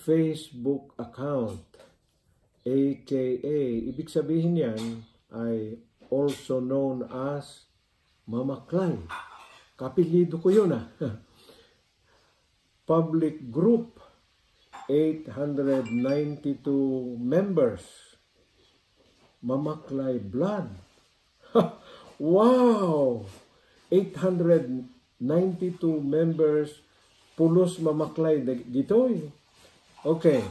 Facebook account, aka, ibig sabihin yan ay also known as Mama Clay. Kapilido ko yun Public group, 892 members. Mama Clay Blood. Wow! 892 members pulos Mama Clay ditoy. Okay.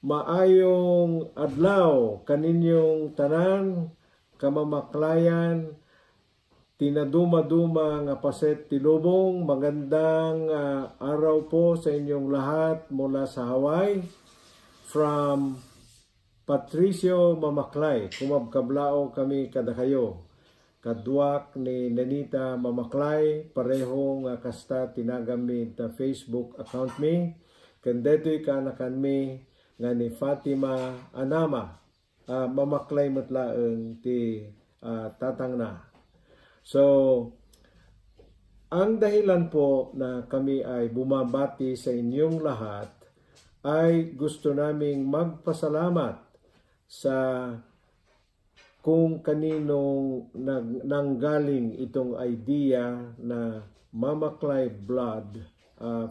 Maayong adlaw kaninyong tanan, kamamaklayan, tinaduma-duma nga paset tilubong. Magandang araw po sa inyong lahat mula sa Hawaii. From Patricio Mamaklay, kumabkablao kami kada kayo. Kadwak ni Nenita Mamaklay, parehong kasta tinagamit na Facebook account mi. Kandeto'y kanakan mi nga ni Fatima Anama, Mamaklay matlaeng ti tatang na. So, ang dahilan po na kami ay bumabati sa inyong lahat ay gusto naming magpasalamat sa kung kaninong nanggaling itong idea na Mama Clay Blood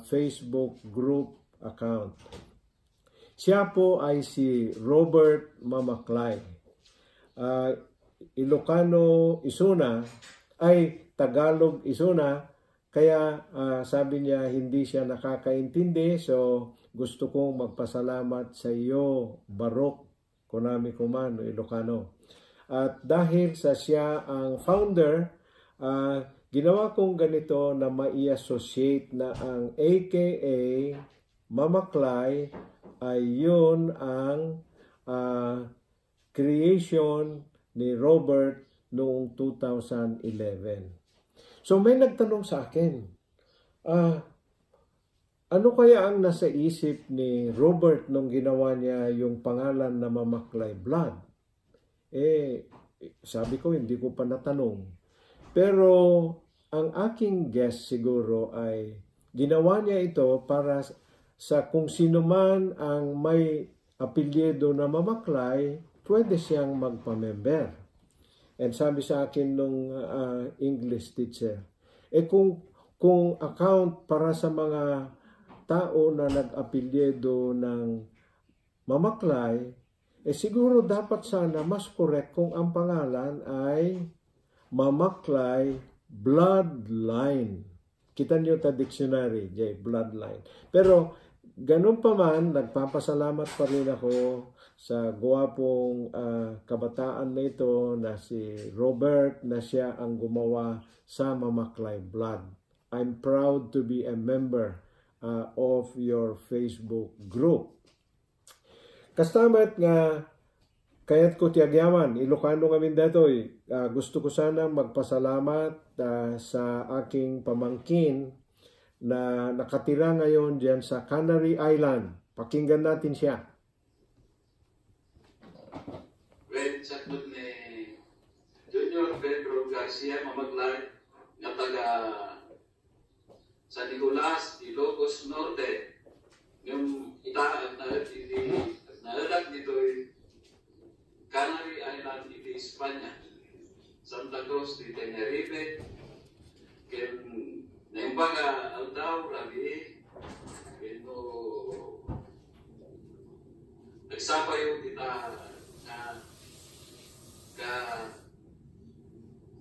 Facebook group account. Siya po ay si Robert Mamaklay. Ilocano Isuna ay Tagalog Isuna, kaya sabi niya hindi siya nakakaintindi, so gusto kong magpasalamat sa iyo, Barok Konami Kumano, Ilocano. At dahil sa siya ang founder, ginawa kong ganito na mai-associate na ang AKA Mama Clay ay yun ang creation ni Robert noong 2011. So may nagtanong sa akin, ano kaya ang nasa isip ni Robert nung ginawa niya yung pangalan na Mama Clay Blood? Sabi ko, hindi ko pa natanong. Pero ang aking guess siguro ay ginawa niya ito para sa kung sino man ang may apelyido na Mama Clay, pwede siyang magpa-member. And sabi sa akin nung English teacher, kung account para sa mga tao na nag-apelyido ng Mama Clay, siguro dapat sana mas correct kung ang pangalan ay Mama Clay Bloodline. Kita niyo ta dictionary, Bloodline. Pero ganun pa man, nagpapasalamat pa rin ako sa guwapong kabataan na ito na si Robert, na siya ang gumawa sa Mama Clay Blood. I'm proud to be a member of your Facebook group. Kastamat nga kayat ko tiyagyaman, Ilocano ngamin datoy. Gusto ko sana magpasalamat sa aking pamangkin na nakatira ngayon diyan sa Canary Island. Pakinggan natin siya. Red sakot ni Junior Pedro Garcia Mamaklay na taga San Nicolas, Ilocos Norte. Yung itaag na naalag dito ay Canary Island, iti Espanya. Santa Cruz, di Tenerife. Kaya naimbaga aldaw, lagi. Kaya nagsapayo kita ka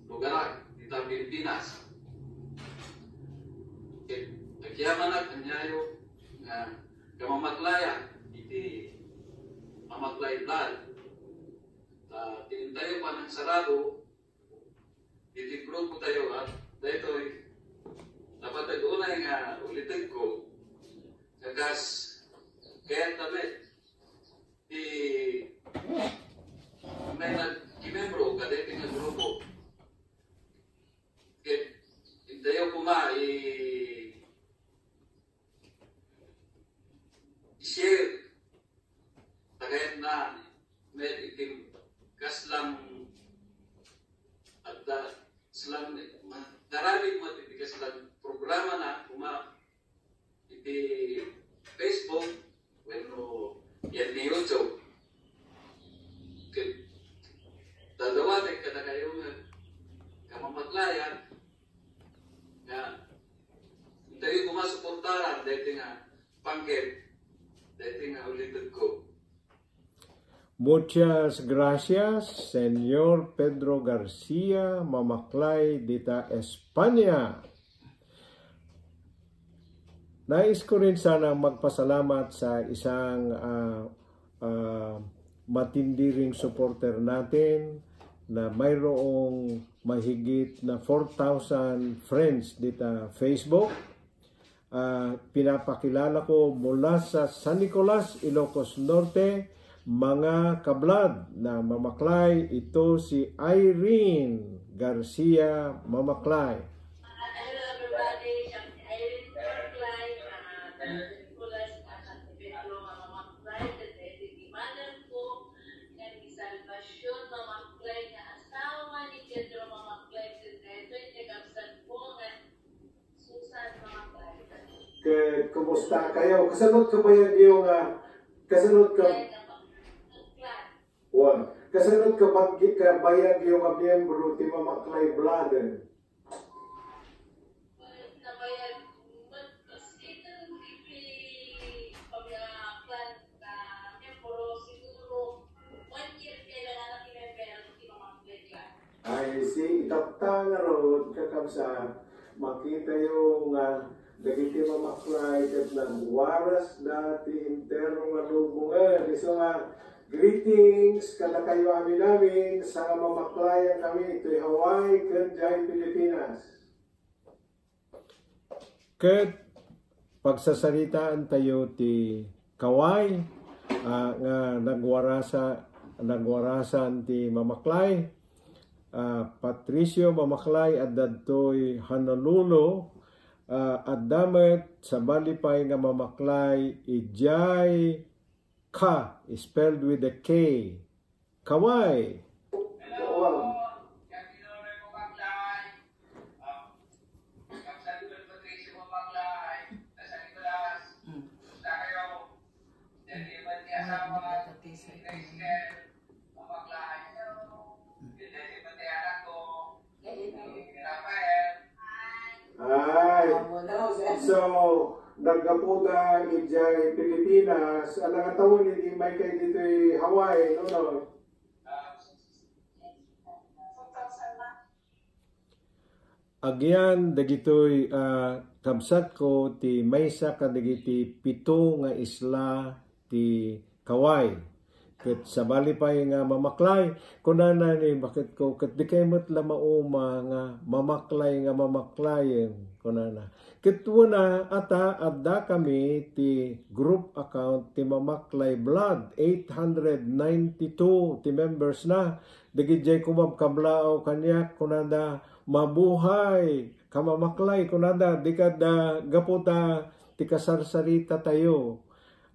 lugar kita Pilipinas. Nagyaman at kanyayo nga kamamaklaya iti Mamaklay Blood. Tinintayo pa ng sarado, iti grupo tayo at dahil napatag-unay nga ulitin ko kagas kaya tabi may nag-kimembro kadete nga grupo kaya hintayo ko nga i-share tagayan na may itim kaslang at slang maraming matitigas lang programa na kuma iti Taran, dito nga, panggit, dito nga ulitin ko. Muchas gracias, Señor Pedro Garcia Mamaklay dita Espanya. Nais ko rin sana magpasalamat sa isang matindi ring supporter natin na mayroong mahigit na 4,000 friends dita Facebook. Pinapakilala ko mula sa San Nicolas, Ilocos Norte, mga kablad na Mamaklay. Ito si Irene Garcia Mamaklay. Hello everybody, I'm Irene Mamaklay, Nicolas at Pedro Mamaklay, the mother ko, ng Salvacion Mamaklay na asawa ni Pedro Mamaklay, ito yung nagabsan po ng Susan Mamaklay. Kumusta kayo? Kasunod ka ba yung kasunod ka? Wow. Kasunod ka bayag yung miyembro ti Mamaklay Blood. Nabayag, kasi ito hindi pamilaklan na miyembro, siguro 1 year kailangan natin member ti Mamaklay Clan. Ay, si itapta nga ron, kakamsa, makita yung dagiti Mamaklay kat ng waras dati intero nga lubungan. So greetings kada kayo amin sa Mamaklayan kami ito'y Hawaii, Kanjay, Pilipinas. Kat pagsasaritaan tayo ti Kaway nga nagwarasan ti Mamaklay, Patricio Mamaklay at dadtoy Honolulu, at damet sa balipay nga Mamaklay ijay Ka, spelled with a K. Kaway. Hello, Yakinonoy Mamaklay. Kapsaluan Patricio Mamaklay. Nasa Nicolas. Gusto kayo. Dahil iban niya asawa. Graciel Mamaklay. Dahil iban niya anak ko. Rafael. Ay. So, nagkaputa ijay Pilipinas, ang nakatawon hindi may kay dito'y Hawaii, no? Agyan, dagito'y kabsat ko, ti maysa ka dagiti 7 nga isla ti Kaway. Kat sa balipay nga Mamaklay, kunana ni bakit ko, kat di kayo matla mauma nga mamaklayin, kunana. Kituna ata adda kami ti group account ti Mamaklay Blood, 892 ti members na. Dagijay kumabkablao kanya kunada mabuhay kamamaklay kunada dikada gaputa ti kasarsarita tayo.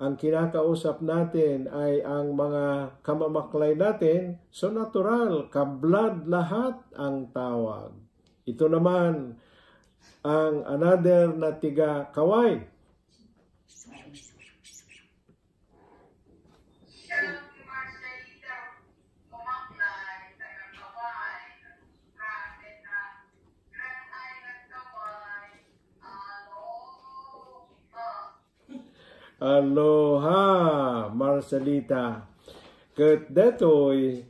Ang kinakausap natin ay ang mga kamamaklay natin, so natural, ka-blood lahat ang tawag. Ito naman ang another na tiga Kaway. Aloha, Marcelita. Ket detoy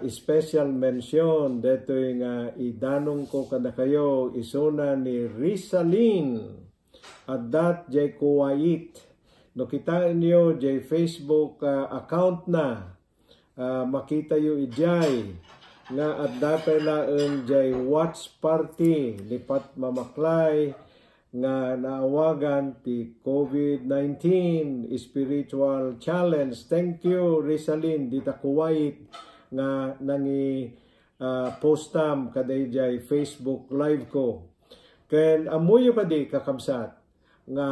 special mention detoy nga idanong ko kada kayo isuna ni Rizalin at that jay Kuwait. No kita niyo jay Facebook account na makita yu ijay nga at dapay laeng jay watch party lipat Mamaklay nga naawagan ti COVID-19 spiritual challenge. Thank you Rizalin dita Kuwait nga nangi postam kadayjay Facebook live ko. Ken amuyo kadi kakabsat nga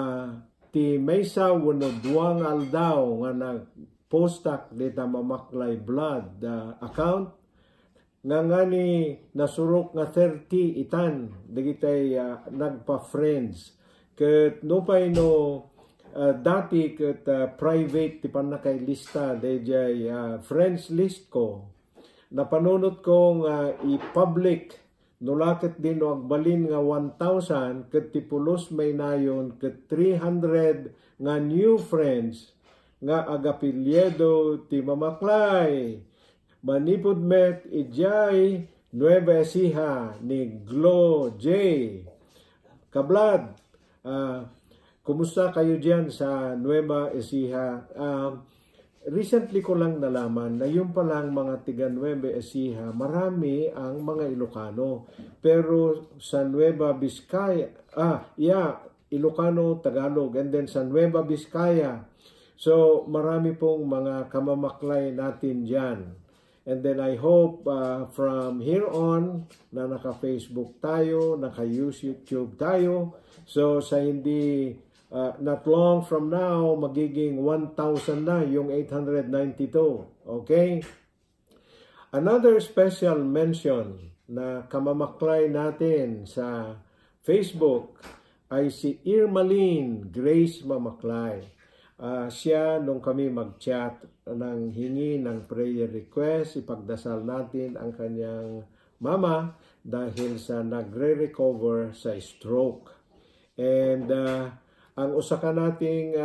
ti maysa wenno duang aldaw nga nagpostak dita Mamaklay Blood account nga ni nasurok nga 30 itan digitay nagpa-friends ket no pay no dati ket private ti panakay lista dayjay friends list ko napanunot ko nga i-public nulakit din o agbalin nga 1,000 ket tipulos may nayon ket 300 nga new friends nga agapilyedo ti Mamaklay. Manipod met ijay Nueva Ecija ni Glo J. Kablad, kumusta kayo diyan sa Nueva Ecija? Recently ko lang nalaman na yung palang mga tiga Nueva Ecija, marami ang mga Ilocano. Pero sa Nueva Vizcaya, Ilocano, Tagalog, and then sa Nueva Vizcaya. So marami pong mga kamamaklay natin dyan. And then I hope from here on na naka-Facebook tayo, naka-YouTube tayo. So sa hindi not long from now, magiging 1,000 na yung 892. Okay? Another special mention na kamamaklay natin sa Facebook ay si Irmaline Grace Mamaklay. Siya, nung kami mag-chat ng hingi ng prayer request, ipagdasal natin ang kanyang mama dahil sa nagre-recover sa stroke. And ang usaka nating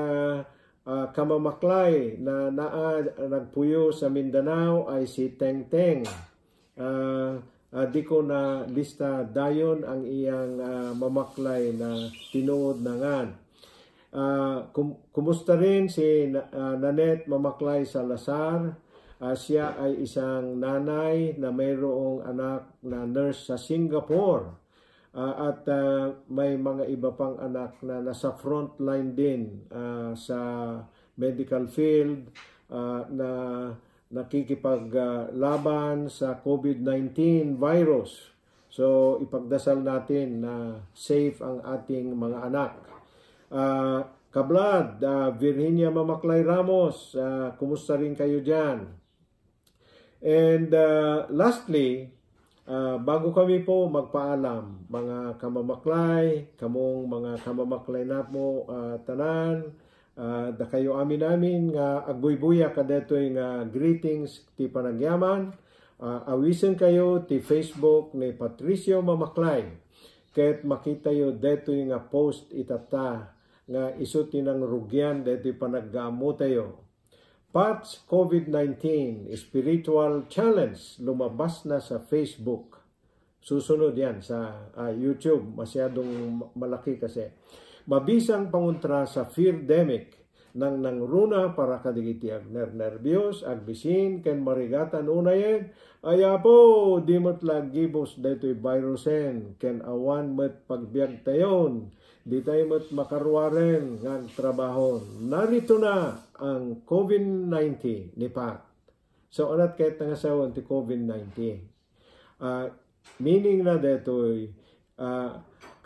kamamaklay na nagpuyo sa Mindanao ay si Teng Teng. Di ko na lista dayon ang iyang mamaklay na tinuod na ngan. Kumusta rin si Nanette Mamaklay Salazar. Siya ay isang nanay na mayroong anak na nurse sa Singapore. At may mga iba pang anak na nasa front line din sa medical field na nakikipaglaban sa COVID-19 virus. So ipagdasal natin na safe ang ating mga anak. Kablad, Virginia Mamaklay Ramos, kumusta rin kayo dyan? And lastly, bago kami po magpaalam, mga kamamaklay, kamong mga kamamaklay na po tanan, da kayo amin nga agbuybuya kadetoy nga greetings ti panagyaman, awisen kayo ti Facebook ni Patricio Mamaklay, ket makita yo detoy nga post itata, nga iso tinang rugyan detoy panaggamo tayo. Pat's COVID-19 Spiritual Challenge lumabas na sa Facebook. Susunod yan sa YouTube. Masyadong malaki kasi. Mabisang panguntra sa fear-demic nang nangruna para kadigiti agner nervyos, agbisin, ken marigatan unayen, ayapo, dimot lagibos detoy virusen, ken awan met pagbiag tayon, di tayo met makarwaren ng trabaho. Narito na ang COVID-19 ni Pat. So, anat kahit nangasawan ti COVID-19. Meaning na detoy,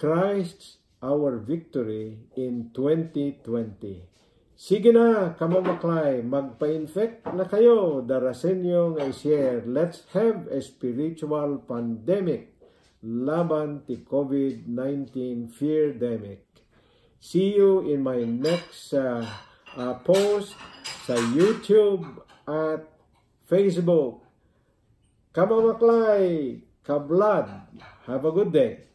Christ our victory in 2020. Sige na, kamamaklay, magpa-infect na kayo. Darasenyo nga i-share. Let's have a spiritual pandemic laban ti COVID-19 fear-demic. See you in my next post sa YouTube at Facebook. Kamamaklay, kablad. Have a good day.